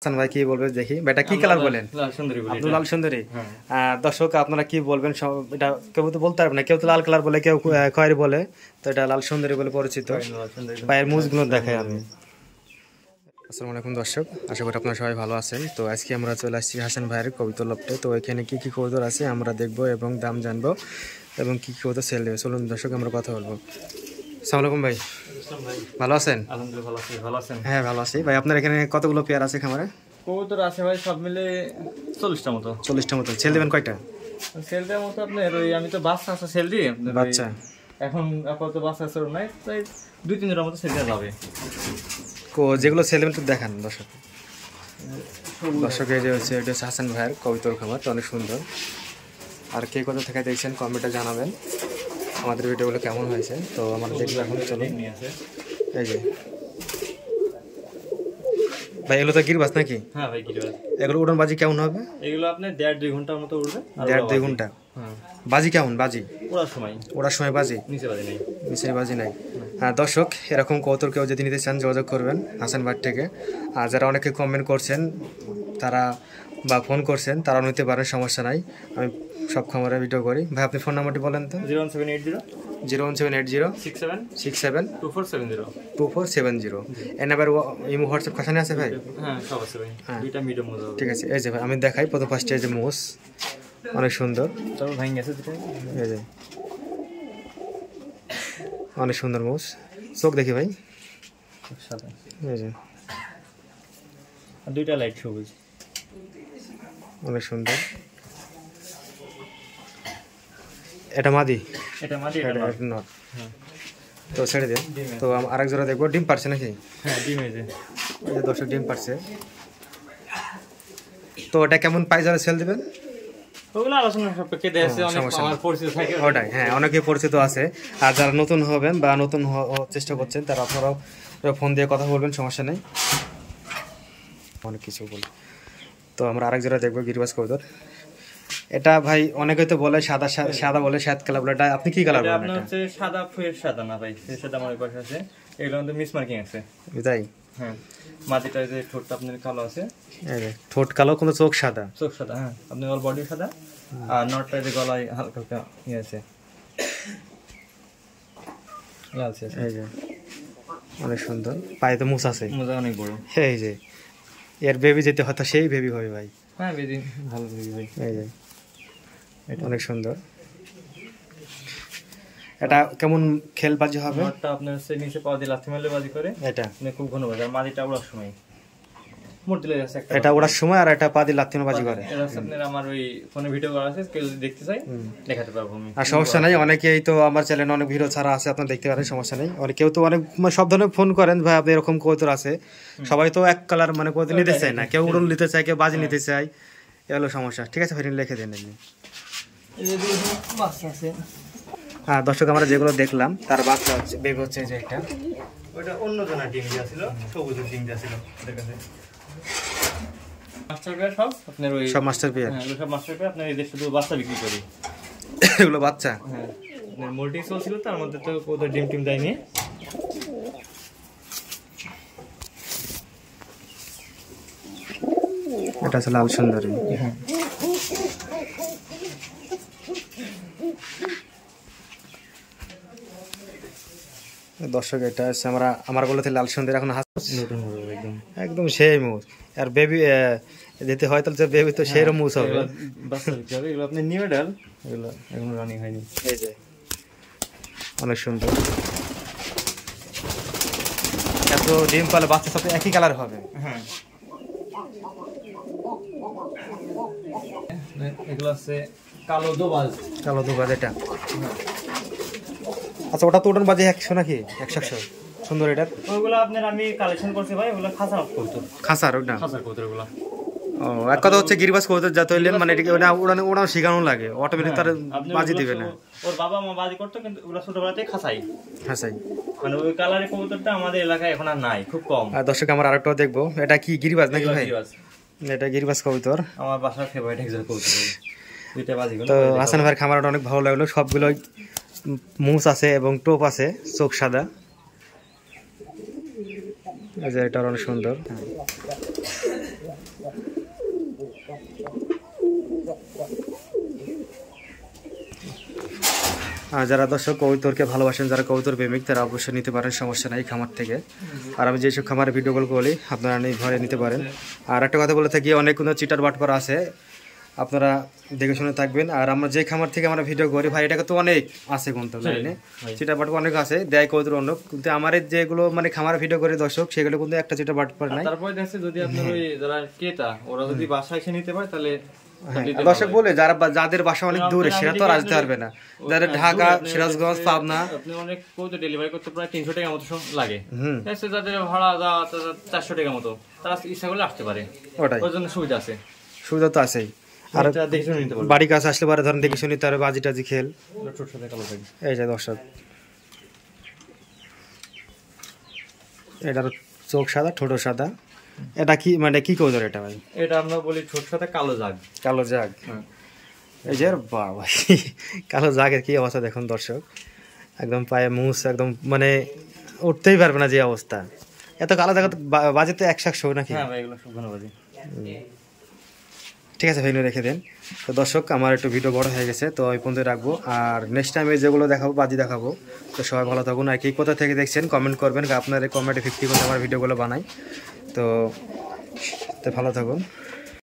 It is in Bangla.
হাসান ভাই কি বলবে দেখি, এটা কি কালার বলেন? আব্দুল লাল সুন্দরী। দর্শক আপনারা কি বলবেন? এটা কেউ তো বলতে পারবে না, কেউ তো লাল কালার বলে, কেউ খয়েরি বলে, তো এটা লাল সুন্দরী বলে পরিচিত। পায়ের মুজগুলো দেখাই আমি। আসসালামু আলাইকুম দর্শক, আশা করি আপনারা সবাই ভালো আছেন। তো আজকে আমরা চলে আসছি হাসান ভাইয়ের কবুতর লফটে। তো এখানে কি কি কবুতর আছে আমরা দেখবো এবং দাম জানবো এবং কি কি কবুতর সেল দেবে। চলুন দর্শক আমরা কথা বলবো। আসসালামু আলাইকুম ভাই, ভালো আছেন? হ্যাঁ ভালো আছি ভাই। আপনার এখানে কতগুলো পেয়ার আছে খামারে? কবুতর আছে ভাই সব মিলে 40টা মতো। 40টা মতো। সেল দেবেন কয়টা? সেল দেওয়ার মতো আপনার ওই আমি তো বাচ্চা আছে সেল দিই আপনার। বাচ্চা এখন আপাতত বাচ্চা আছে নাই, তাই 2-3 জনের মতো সেল দেওয়া যাবে। যেগুলো সেল দেবেন তো দেখান দর্শক। দর্শক এই যে হচ্ছে এটা হাসান ভাইয়ের কবুতর খামার, অনেক সুন্দর। আর কে কোথা থেকে দেখছেন কমেন্টে জানাবেন আমাদের ভিডিওগুলো কেমন হয়েছে। তো আমরা দেখবো এখন। চলুন এই যে ভাই, এগুলো তো গিরবাস নাকি? হ্যাঁ ভাই গিরবাস। এগুলো উড়ন বাজি কেমন হবে? এগুলো আপনি 1.5-2 ঘন্টার মতো উড়বে। 1.5-2 ঘন্টা। হ্যাঁ। বাজি কেমন? বাজি ওড়ার সময় বাজি, নিচে বাজি নাই। নিচে বাজি নাই। হ্যাঁ দর্শক, এরকম কবুতর কেউ যদি নিতে চান যোগাযোগ করবেন হাসান ভাই থেকে। আর যারা অনেকে কমেন্ট করছেন তারা বা ফোন করছেন তারাও নিতে পারেন, সমস্যা নাই। আমি সব খামারে ভিডিও করি। ভাই আপনি ফোন নাম্বারটি বলেন তো। 01780 67 2470 এই নাম্বার ইমো হোয়াটসঅ্যাপ কাছানে আছে ভাই? হ্যাঁ সব আছে ভাই। দুইটা মিডিয়াম মোজ। ঠিক আছে, এই যে ভাই আমি দেখাই প্রথম ফার্স্টে এই যে মোস অনেক সুন্দর। তবে ভাই গেছে এই যে অনেক সুন্দর মোস। চোখ দেখি ভাই সাদা, এই যে আর দুইটা লাইট সবুজ, অনেক সুন্দর। এটা মাদি, এটা নট। তো ছেড়ে দেন। তো আরেক জোড়া দেখবো। ডিম পারছে নাকি? হ্যাঁ ডিম এই যে দর্শক ডিম পারছে। তো এটা কেমন প্রাইস সেল দিবেন? ওগুলো আলোচনা সাপেক্ষে দেশে অনেক আমার পরিচিত থাকে ওটাই। হ্যাঁ অনেকে পরিচিত আছে। আর যারা নতুন হবেন বা নতুন চেষ্টা করছেন তারা আপনারাও ফোন দিয়ে কথা বলবেন, সমস্যা নেই। অনেক কিছু বলবেন। তো আমরা আরেক জোড়া দেখবো গিরিবাস কবুতর। এটা ভাই অনেকে তো বলে সাদা সাদা বলে, সাত কালার বলে। এটা আপনি কি কালার বলেন? আপনার হচ্ছে সাদা, ফুয়ের সাদা না ভাই, ফুয়ের সাদা আমার পাশে আছে। এগুলোর মধ্যে মিস মার্কিং আছে। তাই? হ্যাঁ। মাটিটা যে ঠোঁটটা আপনার কালো আছে, এই যে ঠোঁট কালো, কোনো চোখ সাদা। চোখ সাদা। হ্যাঁ আপনার অল বডি সাদা। আর নটটা যে গলায় হালকা হালকা ইয়ে আছে, লালচে আছে। এই যে অনেক সুন্দর। পায়ে তো মুছ আছে, মোজা অনেক বড়। এই যে এর বেবি যেতে হয়তো সেই বেবি হবে ভাই। হ্যাঁ বেবি ভালো বেবি ভাই। এই যে এটা অনেক সুন্দর। এটা কেমন খেলবাজি হবে? নটটা আপনার হচ্ছে নিচে পাওয়া দিয়ে লাথি মারলে বাজি করে। এটা মানে খুব ঘন বাজি। আর মাটিটা ওড়ার সময় মোট দিলে যাচ্ছে একটা। এটা ওড়ার সময়, আর এটা পা দিয়ে লাথি বাজি করে। এটা হচ্ছে আপনার আমার ওই ফোনে ভিডিও করা আছে, কেউ যদি দেখতে চাই দেখাতে পারবো আমি। আর সমস্যা নাই, অনেকেই তো আমার চ্যানেলে অনেক ভিডিও ছাড়া আছে, আপনারা দেখতে পারেন, সমস্যা নেই। আর কেউ তো অনেক সব ধরনের ফোন করেন ভাই আপনি এরকম কবুতর আছে। সবাই তো এক কালার মানে কবুতর নিতে চায় না, কেউ উড়ন নিতে চায়, কেউ বাজি নিতে চায়, এ হলো সমস্যা। ঠিক আছে ভাই, লিখে দেন আপনি। হ্যাঁ দর্শক, আমরা যেগুলো দেখলাম তার বাচ্চা হচ্ছে, বেবি হচ্ছে যে একটা। ওটা অন্য জনের ডিম দেওয়া ছিল, সবুজের ডিম দেওয়া ছিল ওদের কাছে। মাস্টার পেয়ার সব আপনার ওই সব মাস্টার পেয়ার। হ্যাঁ সব মাস্টার পেয়ার। আপনার এদের শুধু বাচ্চা বিক্রি করি। এগুলো বাচ্চা? হ্যাঁ মোল্টিং সোল ছিল, তার মধ্যে তো ওদের ডিম টিম দেয়নি। এটা হচ্ছে লাল সুন্দরী। দর্শক এটা হচ্ছে আমার বলতে লাল সুন্দর। এখন নতুন হবে একদম, একদম সেই মুজ। আর বেবি যেতে হয় তাহলে বেবি তো সেই মুজ হবে। বাচ্চা বিক্রি হবে। এগুলো আপনি নিউ এডাল, এগুলো এখন রানিং হয়নি। এই যে অনেক সুন্দর। এত ডিম পালে বাচ্চা সাথে একই কালার হবে। হ্যাঁ এগুলো আছে কালো দোবাজ। কালো দুবাজ এটা। আচ্ছা ওটা তো ওটার বাজে 100 নাকি? 100 সুন্দর। এটার ওইগুলো আপনার আমি কালেকশন করছি ভাই। ওগুলো খাসার কবুতর। খাসার ওটা? খাসার কবুতর ওগুলো। ও এক কথা হচ্ছে গিরিবাস কবুতর যা তৈলেন মানে এটাকে ওটা শেখানো লাগে, অটোমেটিক তার বাজি দিবে না। ওর বাবা মা বাজি করতো, কিন্তু ওগুলো ছোটবেলাতেই খাসাই। খাসাই মানে ওই কালারের কবুতরটা আমাদের এলাকায় এখন আর নাই, খুব কম। আর দর্শক আমরা আরেকটাও দেখবো। এটা কি গিরিবাস নাকি ভাই? এটা গিরিবাস কবুতর। আমার বাসার ফেভারিট একজন কবুতর। দুইটা বাজি। তো হাসান ভাইয়ের খামারটা অনেক ভালো লাগলো। সবগুলো মুছ আছে এবং টোপ আছে, চোখ সাদা। এটা অনেক সুন্দর। যারা দর্শক কবুতরকে ভালোবাসেন, যারা কবুতর প্রেমিক, তারা অবশ্যই নিতে পারেন, সমস্যা নাই খামার থেকে। আর আমি যেসব খামারের ভিডিওগুলো বলি আপনারা ঘরে নিতে পারেন। আর একটা কথা বলে থাকি, অনেক কোনো চিটার বাটপার আছে, আপনারা দেখে শুনে থাকবেন। আর আমরা যে খামার থেকে আমরা ভিডিও করি ভাই, এটাকে তো অনেক আছে কিন্তু লাইনে চিটার বাটপার অনেক আছে, দেয় কবুতর অন্য, কিন্তু আমার যেগুলো মানে খামারে ভিডিও করে দর্শক, সেগুলো কিন্তু একটা চিটার বাটপার নাই। তারপরে দেখছে যদি আপনার ওই যারা ক্রেতা ওরা যদি বাসায় এসে নিতে পারে তাহলে দর্শক বলে যাদের বাসা অনেক দূরে সেটা তো আর আসতে পারবে না, যাদের ঢাকা, সিরাজগঞ্জ, পাবনা, আপনি অনেক কবুতর ডেলিভারি করতে প্রায় 300 টাকা মতো লাগে। যাদের ভাড়া 400 টাকা মতো, তারা ইচ্ছা করলে আসতে পারে, ওটাই ওর জন্য সুবিধা আছে। সুবিধা তো আছেই। আর বাড়ির কাছে আসলে পরে ধরেন দেখে শুনি তার বাজি টাজি খেল। এই যে দর্শক, এটার চোখ সাদা, ঠোঁট সাদা। এটা কি মানে কি কবুতর এটা ভাই? এটা আমরা বলি ছোট সাথে কালো জাগ। কালো জাগ, এই যে বাবা কালো জাগের কি অবস্থা দেখুন দর্শক, একদম পায়ে মুছ, একদম মানে উঠতেই পারবে না যে অবস্থা। এত কালো জাগ বাজে তো 100 নাকি? হ্যাঁ ভাই, এগুলো সব ঘন বাজি। ঠিক আছে ভাই, রেখে দেন। তো দর্শক, আমার একটু ভিডিও বড় হয়ে গেছে, তো ওই পর্যন্ত রাখবো। আর নেক্সট টাইমে যেগুলো দেখাবো বাজি দেখাবো। তো সবাই ভালো থাকুন। আর কি কোথা থেকে দেখছেন কমেন্ট করবেন, আপনার কমেন্টে 50 করে আমার ভিডিওগুলো বানাই। তো ভালো থাকুন।